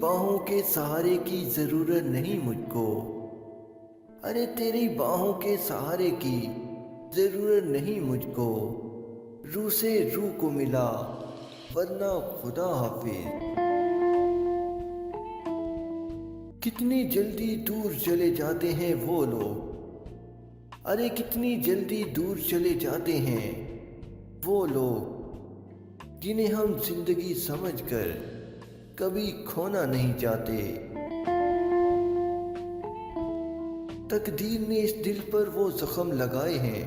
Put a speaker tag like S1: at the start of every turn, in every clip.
S1: बाहों के सहारे की जरूरत नहीं मुझको। अरे तेरी बाहों के सहारे की जरूरत नहीं मुझको। रूह से रूह को मिला वरना खुदा हाफिज। कितनी जल्दी दूर चले जाते हैं वो लोग। अरे कितनी जल्दी दूर चले जाते हैं वो लोग जिन्हें हम जिंदगी समझकर कभी खोना नहीं चाहते। तकदीर ने इस दिल पर वो जख्म लगाए हैं।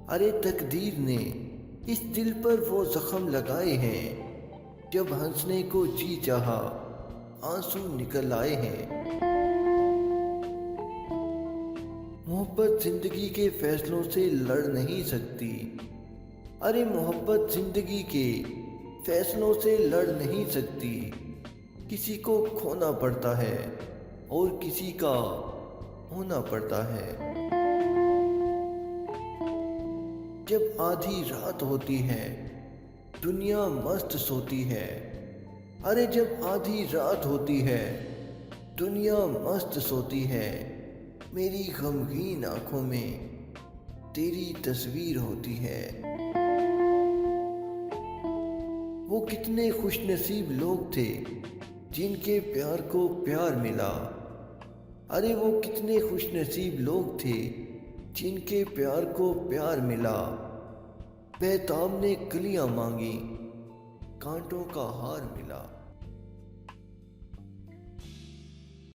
S1: अरे तकदीर ने इस दिल पर वो जख्म लगाए हैं। जब हंसने को जी चाहा आंसू निकल आए हैं। मोहब्बत जिंदगी के फैसलों से लड़ नहीं सकती। अरे मोहब्बत जिंदगी के फैसलों से लड़ नहीं सकती। किसी को खोना पड़ता है और किसी का होना पड़ता है। जब आधी रात होती है दुनिया मस्त सोती है। अरे जब आधी रात होती है दुनिया मस्त सोती है। मेरी गमगीन आंखों में तेरी तस्वीर होती है। वो कितने खुशनसीब लोग थे जिनके प्यार को प्यार मिला। अरे वो कितने खुशनसीब लोग थे जिनके प्यार को प्यार मिला। बेताब ने कलियां मांगी कांटों का हार मिला।